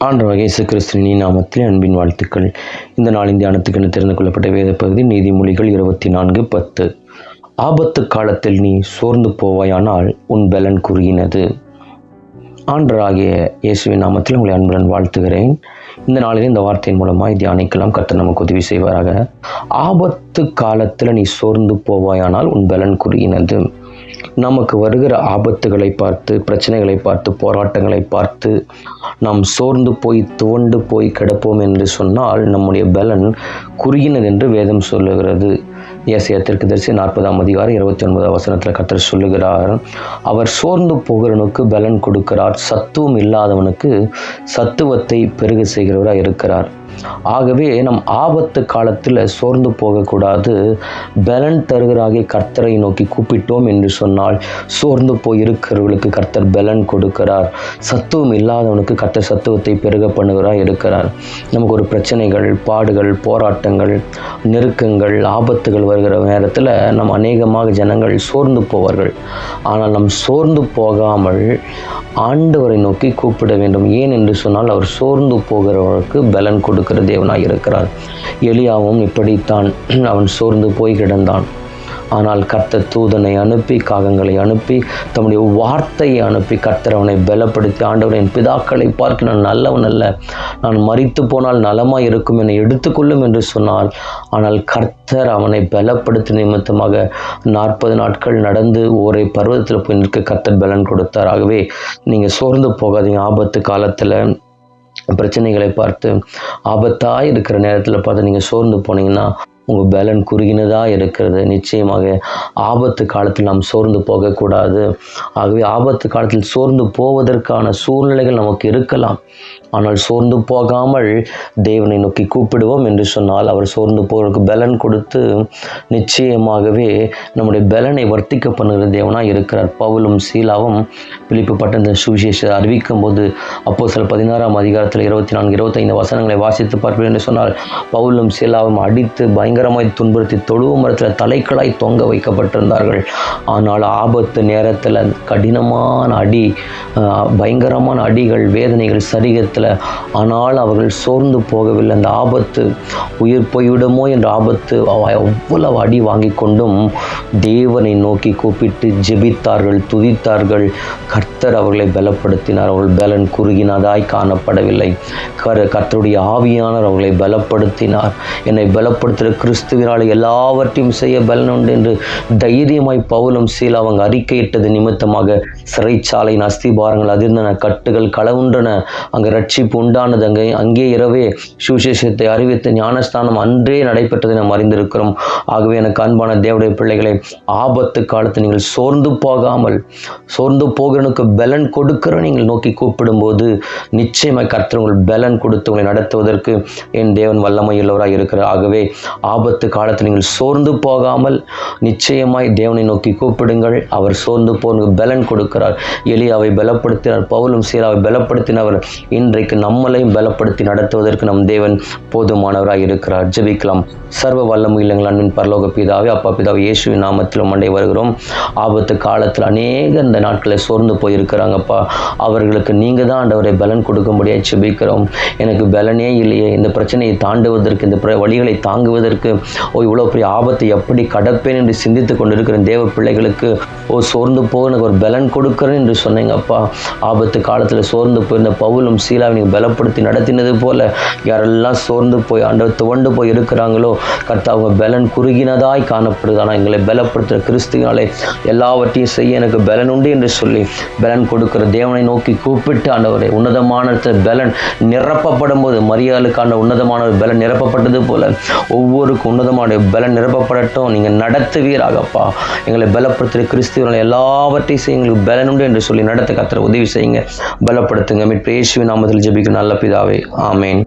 ஆண்டவராகிய இயேசு கிறிஸ்துவின் நாமத்தில் அன்பின் வாழ்த்துக்கள். இந்த நாளின் தியானத்துக்கு தெரிந்து கொள்ளப்பட்ட வேத பகுதி நீதிமொழிகள் 24:10. ஆபத்து காலத்தில் நீ சோர்ந்து போவாயானால் உன் பலன் குறுகினது. ஆண்டவராகிய இயேசுவின் நாமத்தில் உங்களை அன்புடன் வாழ்த்துகிறேன். இந்த நாளில் இந்த வார்த்தையின் மூலமாய் தியானிக்கலாம். கர்த்தர் நமக்கு உதவி செய்வாராக. ஆபத்து காலத்தில் நீ சோர்ந்து போவாயானால் உன் பலன் குறுகினது. நமக்கு வருகிற ஆபத்துகளை பார்த்து, பிரச்சனைகளை பார்த்து, போராட்டங்களை பார்த்து நாம் சோர்ந்து போய் துவண்டு போய் கிடப்போம் என்று சொன்னால் நம்முடைய பலன் குறுகினது என்று வேதம் சொல்லுகிறது. ஏசாயா தீர்க்கதரிசி 40:29 கர்த்தர் சொல்லுகிறார், அவர் சோர்ந்து போகிறவனுக்கு பலன் கொடுக்கிறார், சத்துவம் இல்லாதவனுக்கு சத்துவத்தை பெருக செய்கிறவராக இருக்கிறார். ஆகவே நம் ஆபத்து காலத்தில் சோர்ந்து போகக்கூடாது. பலன் தருகிறாகிய கர்த்தரை நோக்கி கூப்பிட்டோம் என்று சொன்னால் சோர்ந்து போய் இருக்கிறவர்களுக்கு கர்த்தர் பலன் கொடுக்கிறார். சத்துவம் இல்லாதவனுக்கு கர்த்தர் சத்துவத்தை பெருக பண்ணுகிறார் இருக்கிறார். நமக்கு ஒரு பிரச்சனைகள், பாடுகள், போராட்டங்கள், நெருக்கங்கள், ஆபத்துகள் வருகிற நேரத்தில் நம் அநேகமாக ஜனங்கள் சோர்ந்து போவார்கள். ஆனால் நம் சோர்ந்து போகாமல் ஆண்டவரை நோக்கி கூப்பிட வேண்டும். ஏன் என்று சொன்னால் அவர் சோர்ந்து போகிறவர்களுக்கு பலன் கொடுக்கிற தேவனாய் இருக்கிறார். எலியாவும் இப்படித்தான், அவன் சோர்ந்து போய் கிடந்தான். ஆனால் கர்த்தர் தூதனை அனுப்பி, காகங்களை அனுப்பி, தம்முடைய வார்த்தையை அனுப்பி கர்த்தர் அவனை பலப்படுத்தி, ஆண்டவர் என் பிதாக்களை பார்க்க நான் நல்லவன் அல்ல, நான் மரித்து போனால் நலமாய் இருக்கும், என்னை எடுத்துக்கொள்ளும் என்று சொன்னால், ஆனால் கர்த்தர் அவனை பலப்படுத்தி நிமித்தமாக 40 நாட்கள் நடந்து ஒரே பர்வதத்தில் போய் நிற்க கர்த்தர் பலன் கொடுத்தார். ஆகவே நீங்கள் சோர்ந்து போகாதீங்க. ஆபத்து காலத்தில் பிரச்சனைகளை பார்த்து, ஆபத்தாக இருக்கிற நேரத்தில் பார்த்து நீங்கள் சோர்ந்து போனீங்கன்னா உங்கள் பலன் குறுகினதாக இருக்கிறது. நிச்சயமாக ஆபத்து காலத்தில் நாம் சோர்ந்து போகக்கூடாது. ஆகவே ஆபத்து காலத்தில் சோர்ந்து போவதற்கான சூழ்நிலைகள் நமக்கு இருக்கலாம். ஆனால் சோர்ந்து போகாமல் தேவனை நோக்கி கூப்பிடுவோம் என்று சொன்னால் அவர் சோர்ந்து போவதற்கு பலன் கொடுத்து நிச்சயமாகவே நம்முடைய பலனை வர்த்திக்க பண்ணுகிற தேவனாக இருக்கிறார். பவுலும் சீலாவும் பிலிப்பு பட்டண சுவிசேஷத்தை அறிவிக்கும் போது அப்போஸ்தலர் 16 24, 25 வாசித்து பார்ப்பேன் என்று சொன்னால், பவுலும் சீலாவும் அடித்து பயங்கரமாய் துன்புறுத்தி தொழுவு மரத்தில் தலைக்களாய் தொங்க வைக்கப்பட்டிருந்தார்கள். ஆனால் ஆபத்து நேரத்தில் கடினமான அடி, பயங்கரமான அடிகள், வேதனைகள் சரீரத்தில். ஆனால் அவர்கள் சோர்ந்து போகவில்லை. அந்த ஆபத்து உயிர் போய்விடுமோ என்ற ஆபத்து அவ்வளவு அடி வாங்கி கொண்டும் தேவனை நோக்கி கூப்பிட்டு ஜெபித்தார்கள், துதித்தார்கள். கர்த்தர் அவர்களை பலப்படுத்தினார். அவர்கள் பலன் குறுகினதாய் காணப்படவில்லை. கர்த்தருடைய ஆவியானவர் அவர்களை பலப்படுத்தினார். என்னை பலப்படுத்துகிற கிறிஸ்துவினால் எல்லாவற்றையும் செய்ய பலன் உண்டு என்று தைரியமாய் பவுலும் சீலாவும் அறிக்கையிட்டது நிமித்தமாக சிறைச்சாலையின் அஸ்திபாரங்கள் அதிர்ந்தன, கட்டுகள் களவுன்றன, அங்கே ரட்சிப்பு உண்டானது. அங்கே இரவே சுவிசேஷத்தை அறிவித்த ஞானஸ்தானம் அன்றே நடைபெற்றதை நாம் அறிந்திருக்கிறோம். ஆகவே எனக்கு அன்பான தேவனுடைய பிள்ளைகளை, ஆபத்து காலத்தில் நீங்கள் சோர்ந்து போகாமல், சோர்ந்து போகிறவனுக்கு பலன் கொடுக்கிற நீங்கள் நோக்கி கூப்பிடும்போது நிச்சயமாய் கர்த்தர் உங்கள் பலன் கொடுத்து உங்களை நடத்துவதற்கு என் தேவன் வல்லமையுள்ளவராக இருக்கிறார். ஆகவே ஆபத்து காலத்தில் நீங்கள் சோர்ந்து போகாமல் நிச்சயமாய் தேவனை நோக்கி கூப்பிடுங்கள். அவர் சோர்ந்து போக பலன் கொடுக்கிறார். எலியாவை பலப்படுத்தினார், பவுலும் சீலாவை பலப்படுத்தினவர். இன்றைக்கு நம்மளையும் பலப்படுத்தி நடத்துவதற்கு நம் தேவன் போதுமானவராக இருக்கிறார். ஜெபிக்கலாம். சர்வ வல்லமையுள்ள அன்பின் பரலோக பிதாவே, அப்பா பிதாவே, இயேசுவின் நாமத்தில் மண்டை வருகிறோம். ஆபத்து காலத்தில் அநேக இந்த நாட்களை சோர்ந்து போயிருக்கிறாங்கப்பா. அவர்களுக்கு நீங்கள் தான் ஆண்டவரை பலன் கொடுக்கும்படியாக ஜெபிக்கிறோம். எனக்கு பலனே இல்லையே, இந்த பிரச்சனையை தாண்டுவதற்கு, இந்த வழிகளை தாங்குவதற்கு, இவ்வளோ பெரிய ஆபத்தை எப்படி கடப்பேன் என்று சிந்தித்து கொண்டிருக்கிற தேவ பிள்ளைகளுக்கு சோர்ந்து போக எனக்கு ஒரு பலன் கொடுக்குறேன் என்று சொன்னீங்கப்பா. ஆபத்து காலத்தில் சோர்ந்து போயிருந்த பவுலும் சீலாவை நீங்கள் பலப்படுத்தி நடத்தினது போல யாரெல்லாம் சோர்ந்து போய் ஆண்டவர் துவண்டு போய் இருக்கிறாங்களோ கர்த்தாவை பலன் குறுகினதாய் காணப்படுது. ஆனால் எங்களை பலப்படுத்துகிற கிறிஸ்துவினாலே எல்லாவற்றையும் செய்ய எனக்கு பலன் உண்டு என்று சொல்லி பலன் கொடுக்கிற தேவனை நோக்கி கூப்பிட்டு ஆண்டவரை உன்னதமான பலன் நிரப்பப்படும் போது மரியாளுக்கான உன்னதமான பலன் நிரப்பப்பட்டது போல ஒவ்வொருக்கும் உன்னதமான பலன் நிரப்பப்படட்டும். நீங்கள் நடத்துவீராகப்பா. எங்களை பலப்படுத்துகிற கிறிஸ்துவினாலே எல்லாவற்றையும் செய்ய எங்களுக்கு பலன் உண்டு என்று சொல்லி நடத்த கர்த்தர் உதவி செய்யுங்க, பலப்படுத்துங்க. இயேசுவின் நாமத்தில் ஜெபிக்கிறேன் நல்ல பிதாவே, ஆமென்.